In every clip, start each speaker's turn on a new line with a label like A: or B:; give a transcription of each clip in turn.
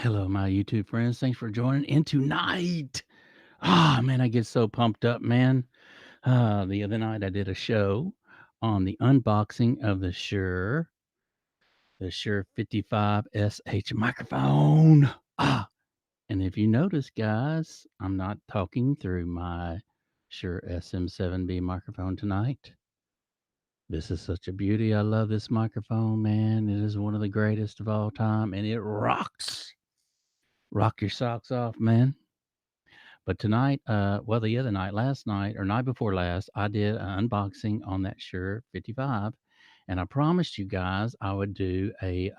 A: Hello, my YouTube friends. Thanks for joining in tonight. Ah, man, I get so pumped up, man. The other night I did a show on the unboxing of the Shure 55SH microphone. And if you notice, guys, I'm not talking through my Shure SM7B microphone tonight. This is such a beauty. I love this microphone, man. It is one of the greatest of all time, and it rocks. Rock your socks off, man. But tonight, the other night, last night or night before last, I did an unboxing on that Shure 55, and I promised you guys I would do a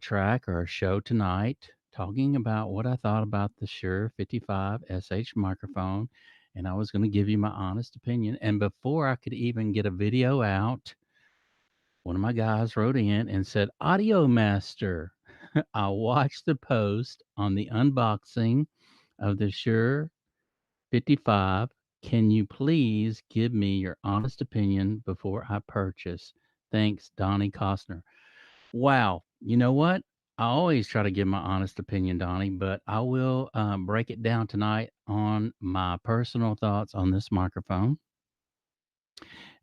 A: track or a show tonight talking about what I thought about the Shure 55 SH microphone, and I was going to give you my honest opinion. And before I could even get a video out, one of my guys wrote in and said, "Audio Master." I watched the post on the unboxing of the Shure 55. Can you please give me your honest opinion before I purchase? Thanks, Donnie Costner. Wow. You know what? I always try to give my honest opinion, Donnie, but I will break it down tonight on my personal thoughts on this microphone.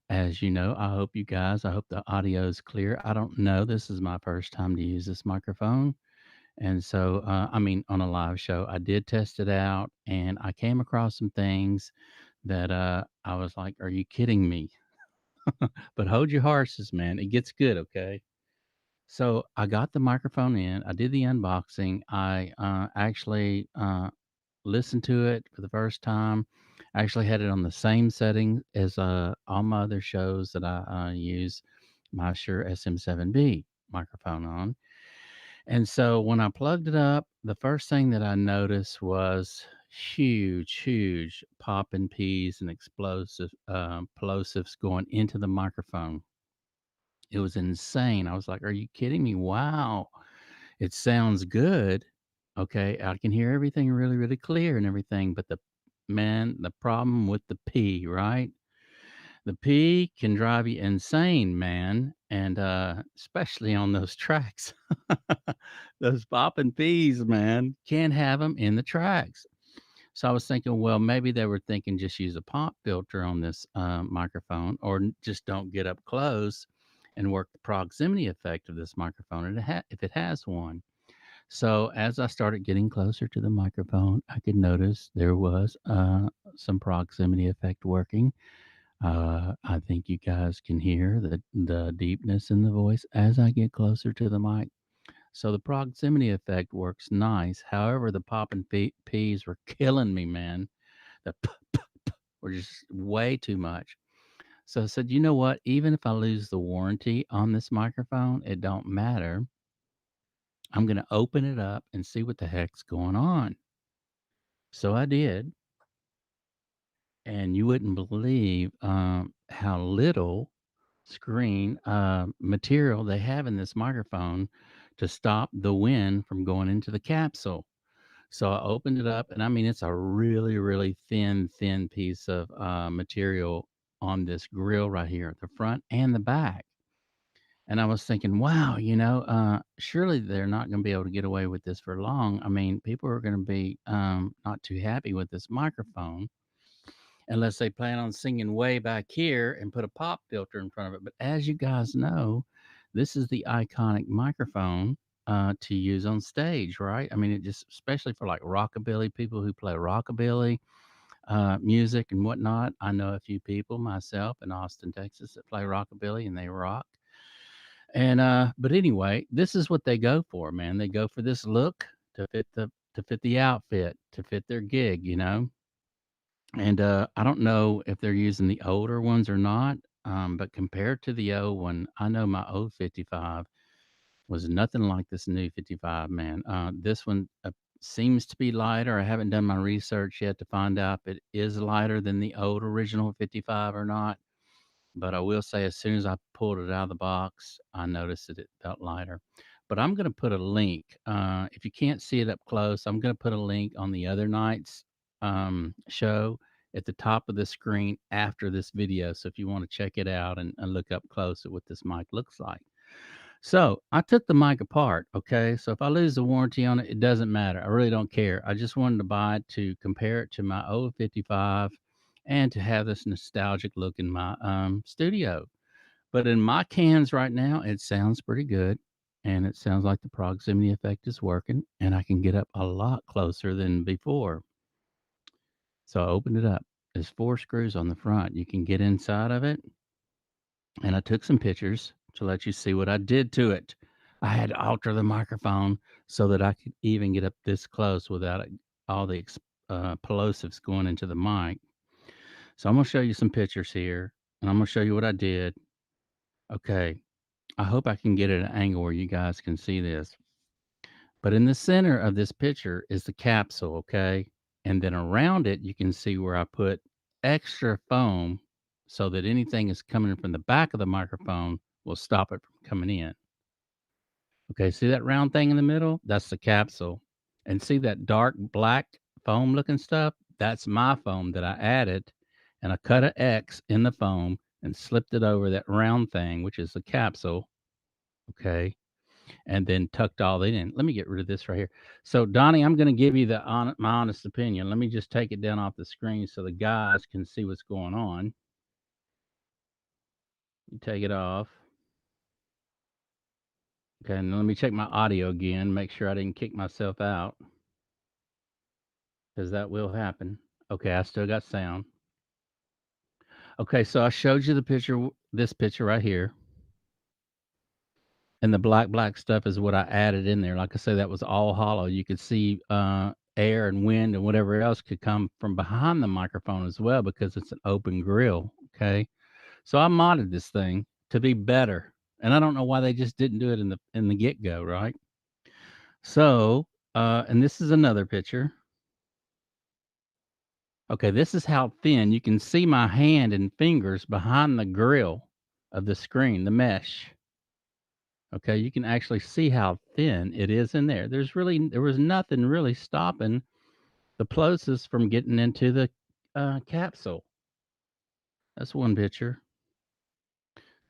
A: As you know, I hope the audio is clear. I don't know. This is my first time to use this microphone. And so, on a live show, I did test it out and I came across some things that I was like, are you kidding me? But hold your horses, man. It gets good, okay? So I got the microphone in, I did the unboxing. I actually listened to it for the first time. I actually had it on the same setting as all my other shows that I use my Shure SM7B microphone on. And so when I plugged it up, the first thing that I noticed was huge popping peas and plosives going into the microphone. It was insane. I was like, "Are you kidding me? Wow, it sounds good." Okay, I can hear everything really clear and everything, but the problem with the P, right? The P can drive you insane, man, and, especially on those tracks. Those popping Ps, man, can't have them in the tracks. So I was thinking, well, maybe they were thinking just use a pop filter on this, microphone or just don't get up close and work the proximity effect of this microphone and if it has one. So as I started getting closer to the microphone, I could notice there was, some proximity effect working. I think you guys can hear the deepness in the voice as I get closer to the mic. So the proximity effect works nice. However, the popping P's were killing me, man. The were just way too much. So I said, you know what? Even if I lose the warranty on this microphone, it don't matter. I'm going to open it up and see what the heck's going on. So I did, and you wouldn't believe how little screen material they have in this microphone to stop the wind from going into the capsule. So I opened it up, and it's a really thin piece of material on this grill right here, the front and the back. And I was thinking, wow, surely they're not going to be able to get away with this for long. I mean, people are going to be not too happy with this microphone unless they plan on singing way back here and put a pop filter in front of it. But as you guys know, this is the iconic microphone to use on stage, right? I mean, it just, especially for like rockabilly people who play rockabilly music and whatnot. I know a few people myself in Austin, Texas that play rockabilly and they rock. And but anyway, this is what they go for, man. They go for this look to fit the outfit, to fit their gig. And I don't know if they're using the older ones or not. But compared to the old one, I know my old 55 was nothing like this new 55, man. This one seems to be lighter. I haven't done my research yet to find out if it is lighter than the old original 55 or not. But I will say, as soon as I pulled it out of the box, I noticed that it felt lighter. But I'm going to put a link. If you can't see it up close, I'm going to put a link on the other night's show at the top of the screen after this video. So if you want to check it out and look up close at what this mic looks like. So I took the mic apart. Okay. So if I lose the warranty on it, it doesn't matter. I really don't care. I just wanted to buy it to compare it to my old 55 and to have this nostalgic look in my studio. But in my cans right now, it sounds pretty good. And it sounds like the proximity effect is working. And I can get up a lot closer than before. So I opened it up. There's four screws on the front. You can get inside of it. And I took some pictures to let you see what I did to it. I had to alter the microphone so that I could even get up this close without all the plosives going into the mic. So I'm going to show you some pictures here and I'm going to show you what I did. Okay. I hope I can get at an angle where you guys can see this. But in the center of this picture is the capsule. Okay. And then around it, you can see where I put extra foam so that anything is coming from the back of the microphone will stop it from coming in. Okay, see that round thing in the middle? That's the capsule. And see that dark black foam looking stuff? That's my foam that I added. And I cut an X in the foam and slipped it over that round thing, which is the capsule. Okay. And then tucked all that in. Let me get rid of this right here. So, Donnie, I'm going to give you my honest opinion. Let me just take it down off the screen so the guys can see what's going on. You take it off. Okay, and let me check my audio again, make sure I didn't kick myself out, because that will happen. Okay, I still got sound. Okay, so I showed you the picture, this picture right here, and the black stuff is what I added in there. Like I said, that was all hollow. You could see air and wind and whatever else could come from behind the microphone as well because it's an open grill. Okay, so I modded this thing to be better, and I don't know why they just didn't do it in the get go, right? So, and this is another picture. Okay, this is how thin you can see my hand and fingers behind the grill of the screen, the mesh. Okay, you can actually see how thin it is in there. There was nothing really stopping the plosives from getting into the capsule. That's one picture.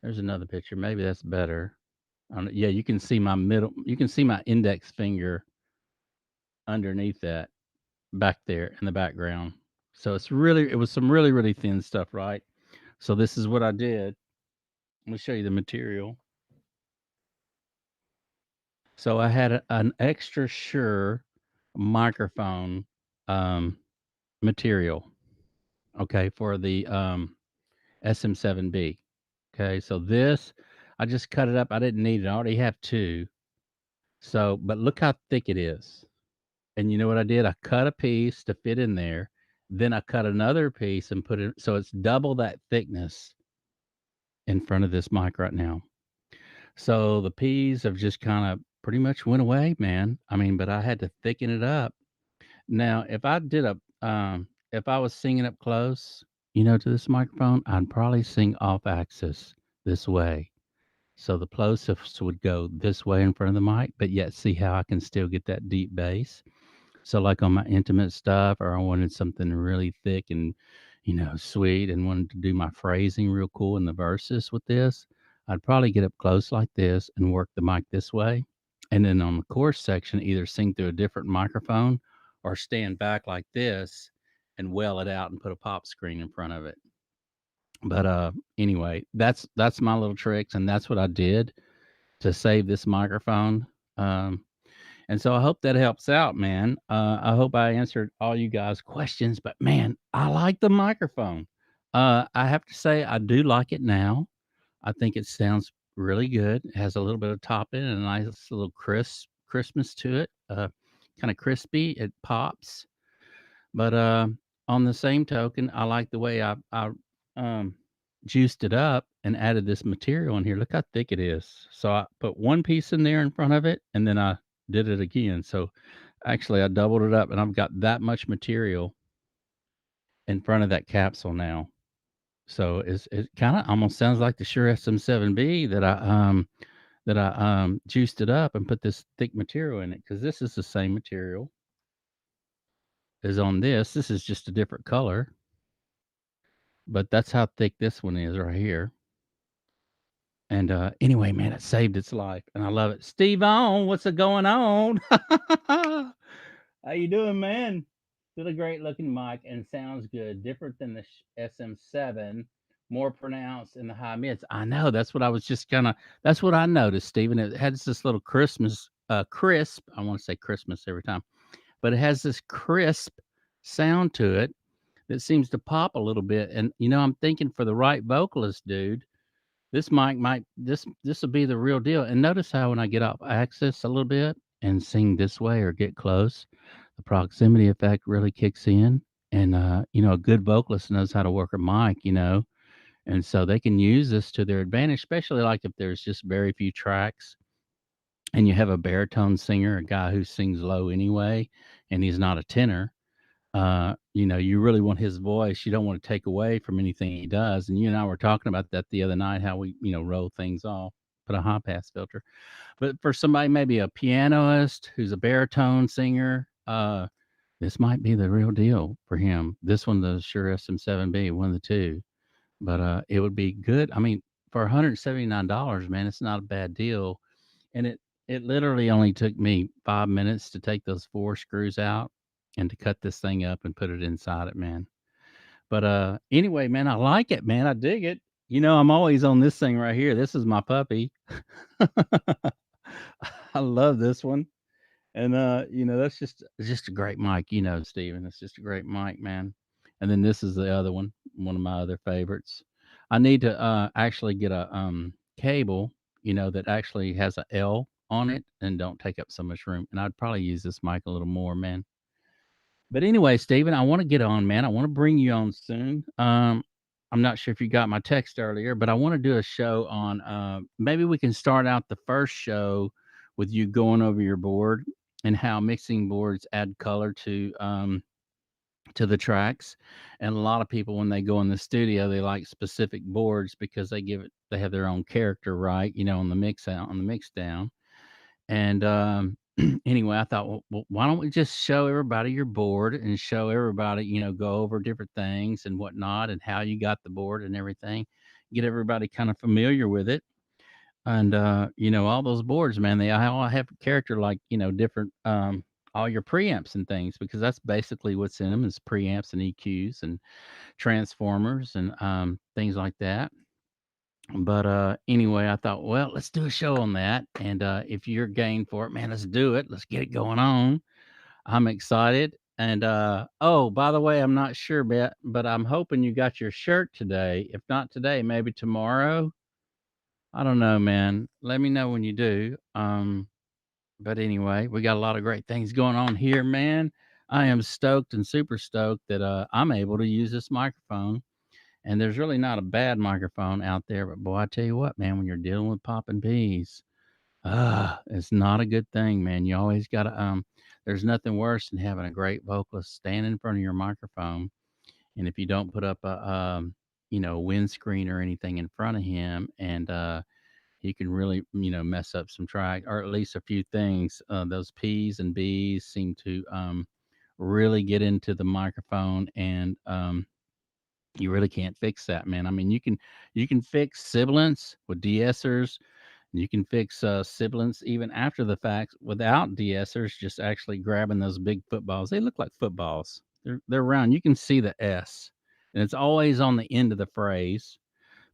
A: There's another picture. Maybe that's better. Yeah, you can see my middle. You can see my index finger underneath that back there in the background. So it was some really thin stuff, right? So this is what I did. Let me show you the material. So I had an extra Shure microphone um, material, okay, for the SM7B. Okay, so this, I just cut it up. I didn't need it. I already have two. So, but look how thick it is. And you know what I did? I cut a piece to fit in there. Then I cut another piece and put it, so it's double that thickness in front of this mic right now. So the peas have just kind of pretty much went away, man. I mean, but I had to thicken it up. Now, if I was singing up close, to this microphone, I'd probably sing off axis this way. So the plosives would go this way in front of the mic, but yet see how I can still get that deep bass. So like on my intimate stuff, or I wanted something really thick and, sweet and wanted to do my phrasing real cool in the verses with this, I'd probably get up close like this and work the mic this way. And then on the chorus section, either sing through a different microphone or stand back like this and well it out and put a pop screen in front of it. But anyway, that's my little tricks, and that's what I did to save this microphone. Um, and so I hope that helps out, man. I hope I answered all you guys' questions, but man, I like the microphone. I have to say, I do like it now. I think it sounds really good. It has a little bit of top in and a nice little crispness to it. Kind of crispy. It pops. But on the same token, I like the way I um, juiced it up and added this material in here. Look how thick it is. So I put one piece in there in front of it, and then I did it again. So actually, I doubled it up, and I've got that much material in front of that capsule now. So it kind of almost sounds like the Shure SM7B that I juiced it up and put this thick material in it, because this is the same material as on this. This is just a different color. But that's how thick this one is right here. And anyway, man, it saved its life, and I love it. Steve on, what's a going on? How you doing, man? Still a great looking mic and sounds good. Different than the SM7, more pronounced in the high mids. I know. That's what I was just gonna. That's what I noticed, Stephen. It has this little Christmas, crisp. I want to say Christmas every time, but it has this crisp sound to it that seems to pop a little bit. And I'm thinking for the right vocalist, dude, this mic might this will be the real deal. And notice how when I get off axis a little bit and sing this way or get close, the proximity effect really kicks in. And a good vocalist knows how to work a mic. And so they can use this to their advantage, especially like if there's just very few tracks and you have a baritone singer, a guy who sings low anyway, and he's not a tenor. You really want his voice. You don't want to take away from anything he does. And you and I were talking about that the other night, how we, roll things off, put a high pass filter. But for somebody, maybe a pianist who's a baritone singer, this might be the real deal for him. This one, the Shure SM7B, one of the two. But it would be good. I mean, for $179, man, it's not a bad deal. And it literally only took me 5 minutes to take those four screws out and to cut this thing up and put it inside it, man. But anyway, man, I like it, man. I dig it. I'm always on this thing right here. This is my puppy. I love this one. And that's just a great mic, Steven. It's just a great mic, man. And then this is the other one of my other favorites. I need to actually get a cable, that actually has a L on it and don't take up so much room. And I'd probably use this mic a little more, man. But anyway, Steven, I want to get on, man. I want to bring you on soon. I'm not sure if you got my text earlier, but I want to do a show on maybe we can start out the first show with you going over your board and how mixing boards add color to the tracks. And a lot of people when they go in the studio, they like specific boards because they have their own character, right? On the mix down. And anyway, I thought, well, why don't we just show everybody your board and show everybody, go over different things and whatnot and how you got the board and everything, get everybody kind of familiar with it. And, all those boards, man, they all have a character like, different, all your preamps and things, because that's basically what's in them is preamps and EQs and transformers and things like that. But anyway, I thought, well, let's do a show on that. And if you're game for it, man, let's do it. Let's get it going on. I'm excited. And oh, by the way, I'm not sure, but I'm hoping you got your shirt today. If not today, maybe tomorrow. I don't know, man. Let me know when you do. But anyway, we got a lot of great things going on here, man. I am stoked and super stoked that I'm able to use this microphone. And there's really not a bad microphone out there, but boy, I tell you what, man, when you're dealing with popping peas, it's not a good thing, man. You always gotta there's nothing worse than having a great vocalist stand in front of your microphone. And if you don't put up a windscreen or anything in front of him, and he can really, mess up some track or at least a few things. Those P's and B's seem to really get into the microphone, and you really can't fix that, man. I mean, you can fix sibilants with de-essers. You can fix sibilants even after the fact without de-essers. Just actually grabbing those big footballs. They look like footballs. They're round. You can see the S, and it's always on the end of the phrase.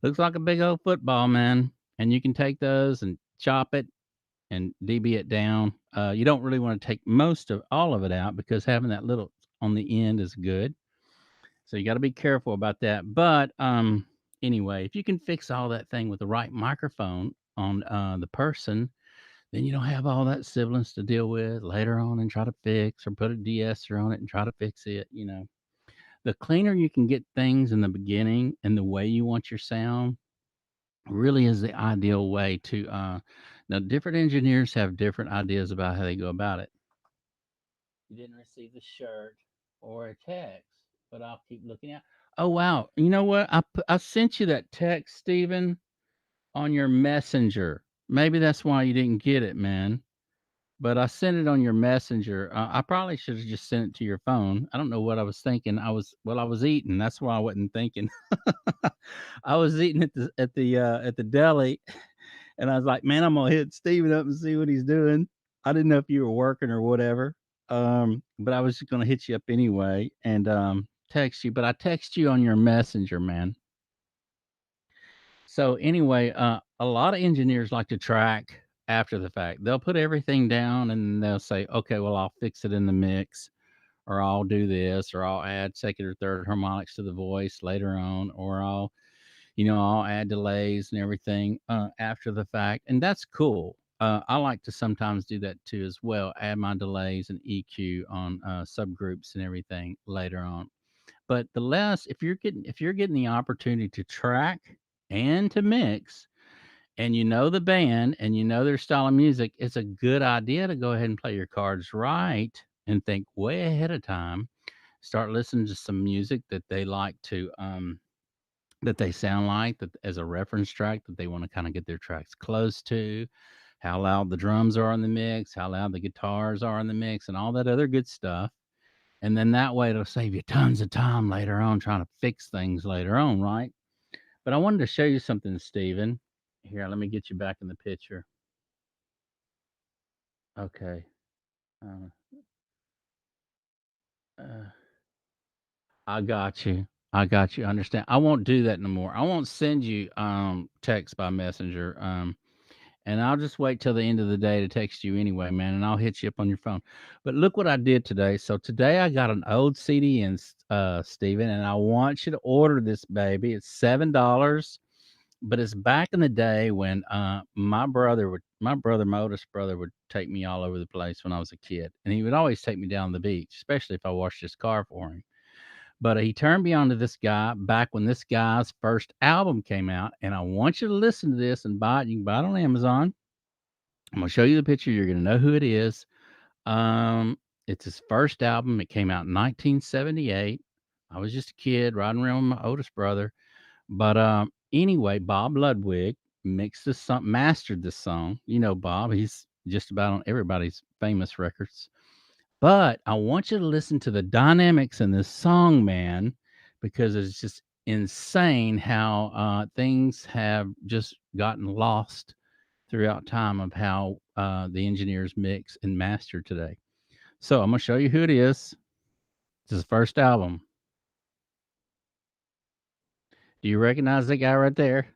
A: Looks like a big old football, man. And you can take those and chop it and dB it down. You don't really want to take most of all of it out because having that little on the end is good. So you got to be careful about that. But anyway, if you can fix all that thing with the right microphone on the person, then you don't have all that sibilance to deal with later on and try to fix or put a de-esser on it and try to fix it. The cleaner you can get things in the beginning and the way you want your sound really is the ideal way to now different engineers have different ideas about how they go about it. You didn't receive the shirt or a text, but I'll keep looking out. Oh wow! You know what? I sent you that text, Steven, on your messenger. Maybe that's why you didn't get it, man. but I sent it on your messenger. I probably should have just sent it to your phone. I don't know what I was thinking. I was eating. That's why I wasn't thinking. I was eating at the deli, and I was like, man, I'm gonna hit Steven up and see what he's doing. I didn't know if you were working or whatever. But I was just gonna hit you up anyway and text you. But I text you on your messenger, man. So anyway, a lot of engineers like to track after the fact. They'll put everything down and they'll say, okay, well, I'll fix it in the mix, or I'll do this, or I'll add second or third harmonics to the voice later on, or I'll add delays and everything after the fact. And that's cool. I like to sometimes do that too as well, add my delays and EQ on subgroups and everything later on. But the less if you're getting the opportunity to track and to mix, and you know the band and you know their style of music, it's a good idea to go ahead and play your cards right and think way ahead of time. Start listening to some music that they like to that they sound like that as a reference track that they want to kind of get their tracks close to, how loud the drums are in the mix, how loud the guitars are in the mix, and all that other good stuff. And then that way it'll save you tons of time later on trying to fix things later on, right? But I wanted to show you something, Steven. Here, let me get you back in the picture. Okay. Uh, uh, I got you. I got you. Understand. I won't do that no more. I won't send you text by messenger. And I'll just wait till the end of the day to text you anyway, man, and I'll hit you up on your phone. But look what I did today. So today I got an old CD in, Steven, and I want you to order this baby. It's $7, but it's back in the day when my oldest brother would take me all over the place when I was a kid, and he would always take me down the beach, especially if I washed his car for him. But he turned me on to this guy back when this guy's first album came out, and I want you to listen to this and buy it. You can buy it on Amazon. I'm gonna show you the picture. You're gonna know who it is. It's his first album. It came out in 1978. I was just a kid riding around with my oldest brother. But anyway, Bob Ludwig mixed this song, mastered this song. You know Bob. He's just about on everybody's famous records. But I want you to listen to the dynamics in this song, man, because it's just insane how things have just gotten lost throughout time of how the engineers mix and master today. So I'm gonna show you who it is. It's his first album. Do you recognize the guy right there?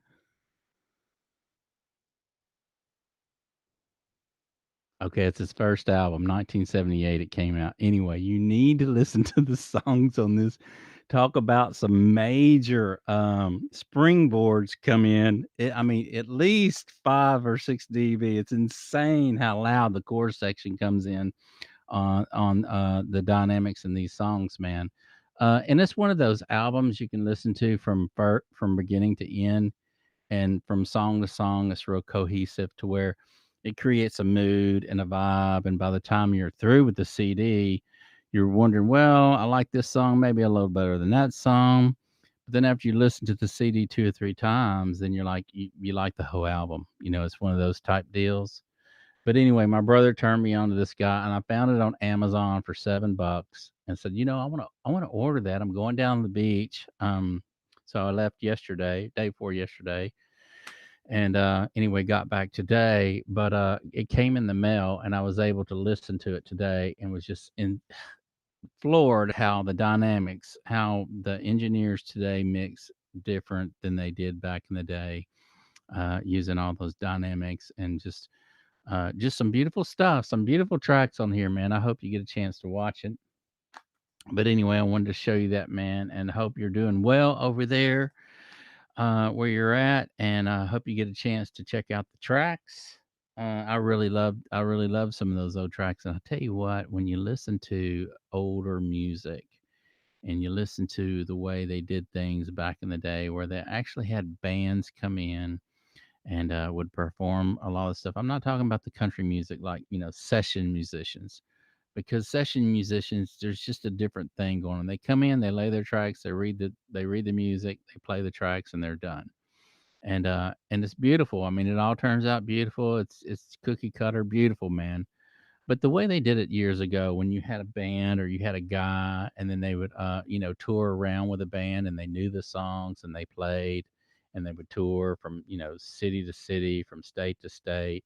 A: Okay, it's his first album, 1978 it came out. Anyway, you need to listen to the songs on this. Talk about some major springboards come in. I mean, at least 5 or 6 dB. It's insane how loud the chorus section comes in on the dynamics in these songs, man. And it's one of those albums you can listen to from beginning to end, and from song to song, it's real cohesive to where it creates a mood and a vibe. And by the time you're through with the CD, you're wondering, well, I like this song maybe a little better than that song. But then after you listen to the CD 2 or 3 times, then you're like, you like the whole album. It's one of those type deals. But anyway, my brother turned me on to this guy, and I found it on Amazon for $7 and said, I want to order that. I'm going down to the beach. So I left yesterday, day before yesterday, and anyway, got back today. But it came in the mail, and I was able to listen to it today, and was just in floored how the dynamics, how the engineers today mix different than they did back in the day, using all those dynamics and just some beautiful stuff, some beautiful tracks on here, man. I hope you get a chance to watch it. But anyway, I wanted to show you that, man, and hope you're doing well over there where you're at, and I hope you get a chance to check out the tracks. I really love some of those old tracks, and I'll tell you what, when you listen to older music and you listen to the way they did things back in the day, where they actually had bands come in and would perform a lot of stuff. I'm not talking about the country music, like session musicians, because session musicians, there's just a different thing going on. They come in, they lay their tracks, they read the music, they play the tracks, and they're done. And it's beautiful. I mean, it all turns out beautiful. It's cookie cutter, beautiful, man. But the way they did it years ago, when you had a band or you had a guy, and then they would, tour around with a band, and they knew the songs and they played, and they would tour from, city to city, from state to state,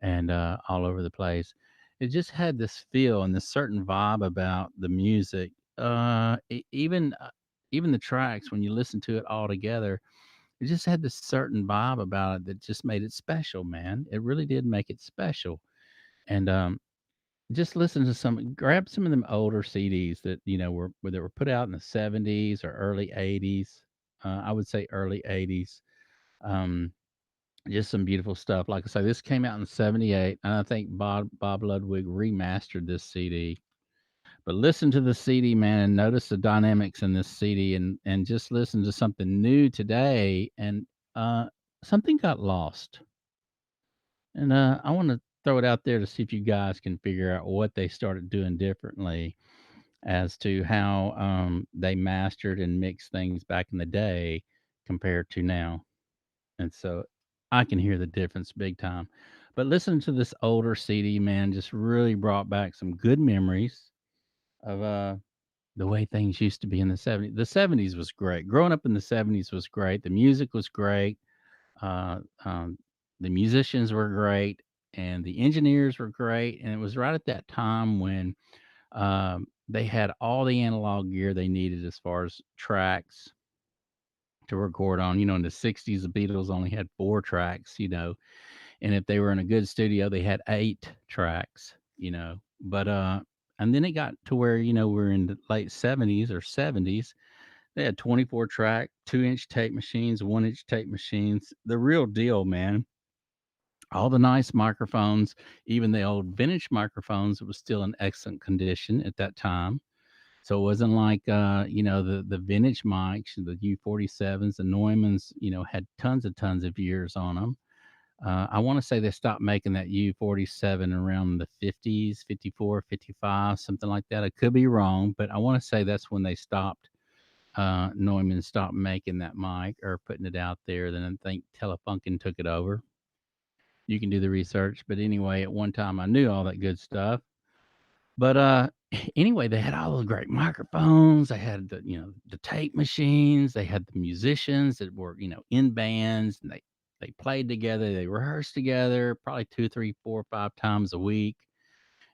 A: and all over the place. It just had this feel and this certain vibe about the music. Even the tracks, when you listen to it all together, it just had this certain vibe about it that just made it special, man. It really did make it special. And just listen to grab some of them older CDs that were put out in the '70s or early '80s. I would say early '80s. Um, just some beautiful stuff. Like I say, this came out in '78, and I think Bob Ludwig remastered this CD. But listen to the CD, man, and notice the dynamics in this CD, and just listen to something new today. And uh, something got lost, and I want to throw it out there to see if you guys can figure out what they started doing differently as to how they mastered and mixed things back in the day compared to now. And so I can hear the difference big time. But listening to this older CD, man, just really brought back some good memories of the way things used to be in the '70s. The '70s was great. Growing up in the '70s was great. The music was great. Uh, um, the musicians were great, and the engineers were great. And it was right at that time when they had all the analog gear they needed as far as tracks to record on. In the '60s, the Beatles only had 4 tracks, and if they were in a good studio, they had 8 tracks. But and then it got to where we're in the late '70s or '70s. They had 24 track, 2-inch tape machines, 1-inch tape machines. The real deal, man. All the nice microphones, even the old vintage microphones, it was still in excellent condition at that time. So it wasn't like the vintage mics, the U47s, the Neumanns, had tons of years on them. I want to say they stopped making that U47 around the 50s, 54, 55, something like that. I could be wrong, but I want to say that's when they stopped. Neumann stopped making that mic or putting it out there. Then I think Telefunken took it over. You can do the research, but anyway, at one time I knew all that good stuff. But anyway, they had all those great microphones. They had the tape machines. They had the musicians that were in bands, and they played together. They rehearsed together, probably 2, 3, 4, 5 times a week,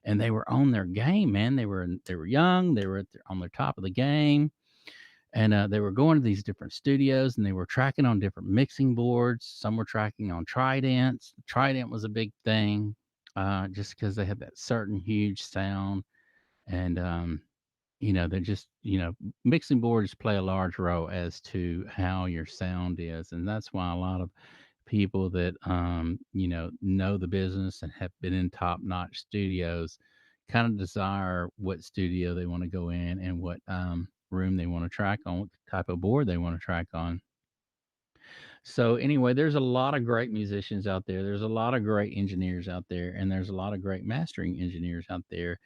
A: and they were on their game, man. They were young. They were on their top of the game, and they were going to these different studios, and they were tracking on different mixing boards. Some were tracking on Tridents. Trident was a big thing, just because they had that certain huge sound. And they're just mixing boards play a large role as to how your sound is, and that's why a lot of people that know the business and have been in top notch studios kind of desire what studio they want to go in, and what room they want to track on, what type of board they want to track on. So anyway, there's a lot of great musicians out there. There's a lot of great engineers out there, and there's a lot of great mastering engineers out there.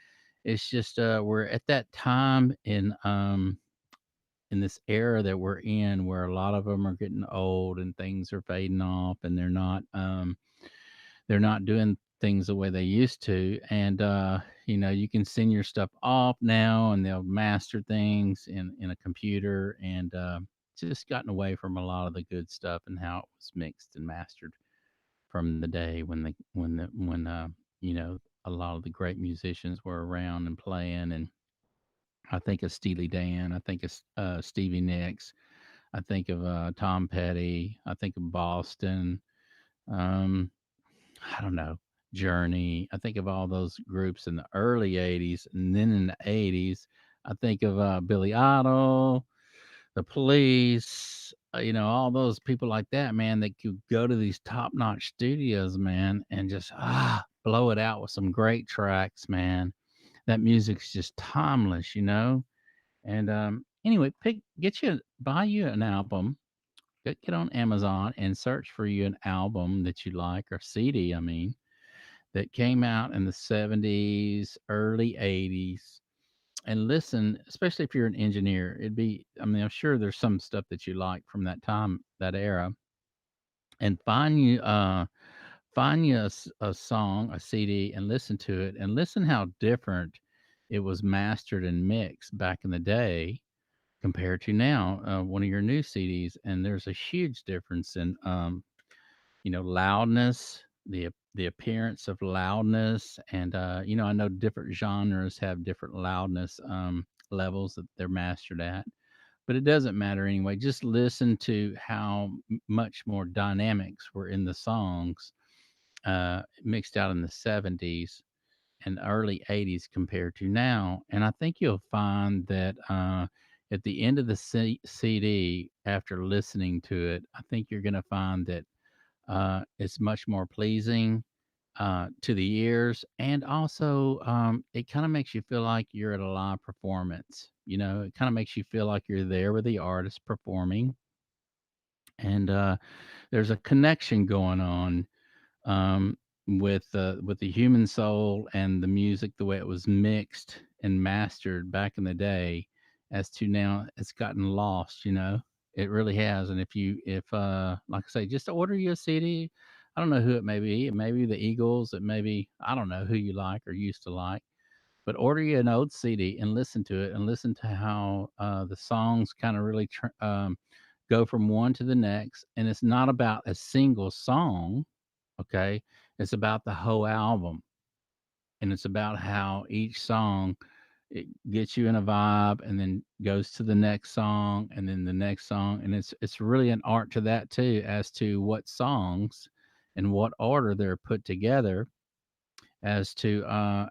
A: It's just we're at that time in this era that we're in, where a lot of them are getting old and things are fading off, and they're not doing things the way they used to. And you can send your stuff off now, and they'll master things in a computer, and just gotten away from a lot of the good stuff and how it was mixed and mastered from the day when a lot of the great musicians were around and playing. And I think of Steely Dan, I think of Stevie Nicks, I think of Tom Petty, I think of Boston. Um, I don't know, Journey. I think of all those groups in the early '80s, and then in the '80s, I think of Billy Idol, the Police. All those people like that, man, that could go to these top-notch studios, man, and just blow it out with some great tracks, man. That music's just timeless. And anyway, buy you an album. Get on Amazon and search for you an album that you like, or CD, I mean, that came out in the '70s, early '80s, and listen, especially if you're an engineer. I mean, I'm sure there's some stuff that you like from that time, that era, and find you a song, a CD, and listen to it, and listen how different it was mastered and mixed back in the day compared to now. One of your new CDs, and there's a huge difference in loudness, the appearance of loudness, and I know different genres have different loudness levels that they're mastered at, but it doesn't matter anyway. Just listen to how much more dynamics were in the songs mixed out in the 70s and early 80s compared to now. And I think you'll find that at the end of the CD, after listening to it, I think you're going to find that it's much more pleasing to the ears. And also, it kind of makes you feel like you're at a live performance. It kind of makes you feel like you're there with the artist performing. And there's a connection going on with the human soul and the music, the way it was mixed and mastered back in the day, as to now it's gotten lost. It really has. And if like I say, just order you a CD. I don't know who it may be. It may be the Eagles. It may be, I don't know who you like or used to like, but order you an old CD and listen to it, and listen to how the songs kind of really go from one to the next. And it's not about a single song. Okay. It's about the whole album, and it's about how each song, it gets you in a vibe and then goes to the next song and then the next song. And it's really an art to that too, as to what songs and what order they're put together, as to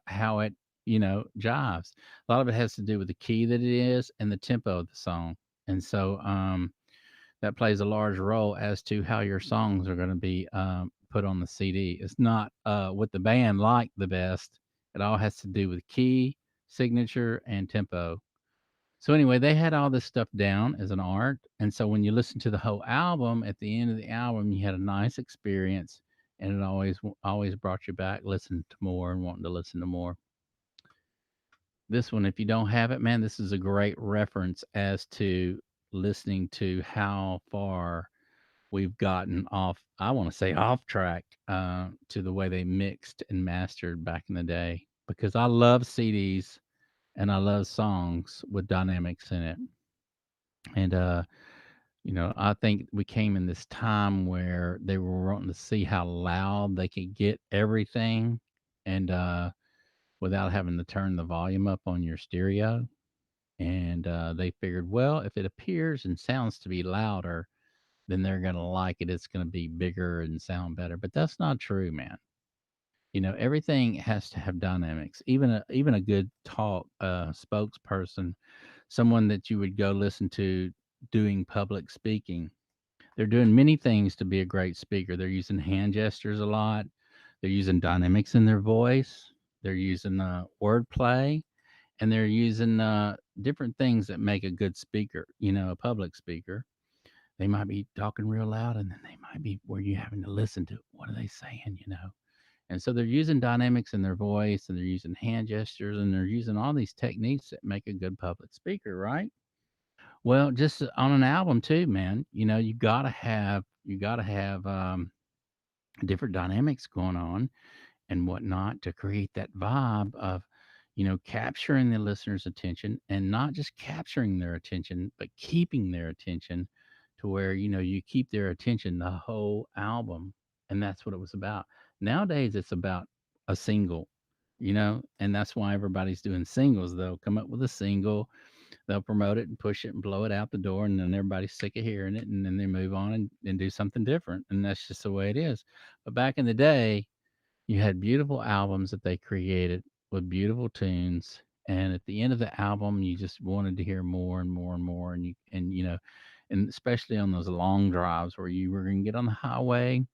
A: how it, jives. A lot of it has to do with the key that it is and the tempo of the song. And so that plays a large role as to how your songs are going to be put on the CD. It's not what the band liked the best. It all has to do with key, signature, and tempo. So anyway, they had all this stuff down as an art, and so when you listen to the whole album, at the end of the album, you had a nice experience, and it always brought you back, listening to more and wanting to listen to more. This one, if you don't have it, man, this is a great reference as to listening to how far we've gotten off, I want to say off track, to the way they mixed and mastered back in the day, because I love CDs and I love songs with dynamics in it. And I think we came in this time where they were wanting to see how loud they could get everything, and without having to turn the volume up on your stereo. And they figured, well, if it appears and sounds to be louder, then they're going to like it. It's going to be bigger and sound better. But that's not true, man. Everything has to have dynamics. Even a good talk spokesperson, someone that you would go listen to doing public speaking. They're doing many things to be a great speaker. They're using hand gestures a lot. They're using dynamics in their voice. They're using wordplay, and they're using different things that make a good speaker. A public speaker. They might be talking real loud, and then they might be where you having to listen to what are they saying. And so they're using dynamics in their voice, and they're using hand gestures, and they're using all these techniques that make a good public speaker, right? Well, just on an album too, man. You gotta have different dynamics going on and whatnot to create that vibe of, capturing the listener's attention, and not just capturing their attention, but keeping their attention to where, you keep their attention the whole album. And that's what it was about. Nowadays, it's about a single, and that's why everybody's doing singles. They'll come up with a single, they'll promote it and push it and blow it out the door, and then everybody's sick of hearing it, and then they move on and do something different. And that's just the way it is. But back in the day, you had beautiful albums that they created with beautiful tunes, and at the end of the album, you just wanted to hear more and more and more, and especially on those long drives where you were going to get on the highway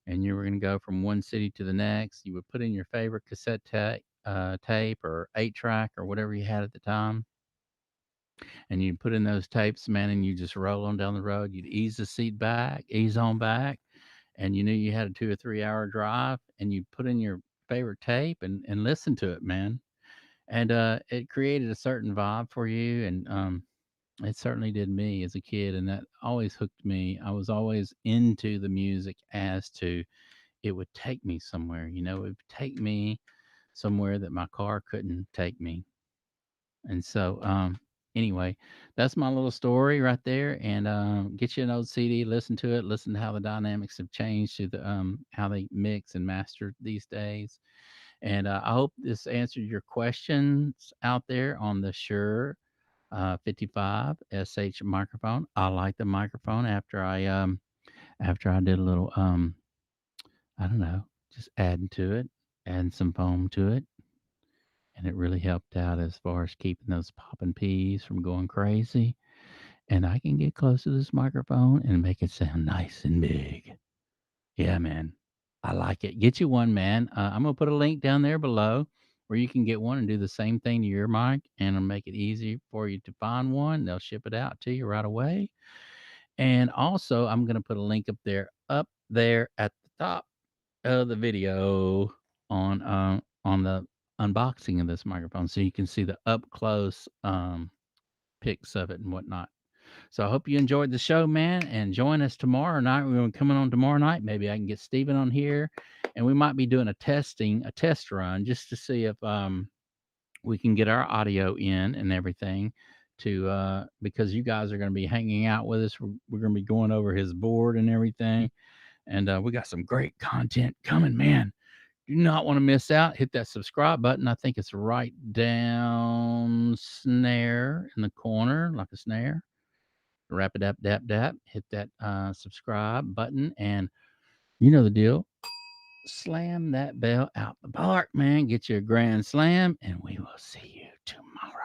A: and you were going to go from one city to the next. You would put in your favorite cassette tape or 8 track or whatever you had at the time, and you put in those tapes, man, and you just roll on down the road. You'd ease the seat back, ease on back, and you knew you had a 2 or 3 hour drive, and you put in your favorite tape and listen to it, man. And it created a certain vibe for you, and it certainly did me as a kid, and that always hooked me. I was always into the music as to it would take me somewhere. It would take me somewhere that my car couldn't take me. And so, anyway, that's my little story right there. And get you an old CD, listen to it, listen to how the dynamics have changed to the how they mix and master these days. And I hope this answered your questions out there on the Shure 55 SH microphone. I like the microphone after I did a little I don't know, just adding to it, adding some foam to it, and it really helped out as far as keeping those popping peas from going crazy. And I can get close to this microphone and make it sound nice and big. Yeah, man. I like it. Get you one, man. I'm gonna put a link down there below where you can get one and do the same thing to your mic, and it'll make it easy for you to find one. They'll ship it out to you right away. And also, I'm gonna put a link up there at the top of the video on the unboxing of this microphone, so you can see the up close pics of it and whatnot. So I hope you enjoyed the show, man, and join us tomorrow night. We're going to come on tomorrow night. Maybe I can get Steven on here, and we might be doing a test run, just to see if we can get our audio in and everything. To because you guys are going to be hanging out with us. We're going to be going over his board and everything, and we got some great content coming, man. Do not want to miss out. Hit that subscribe button. I think it's right down snare in the corner, like a snare. Wrap it up, dap, dap. Hit that subscribe button, and you know the deal. Slam that bell out the park, man. Get your grand slam, and we will see you tomorrow.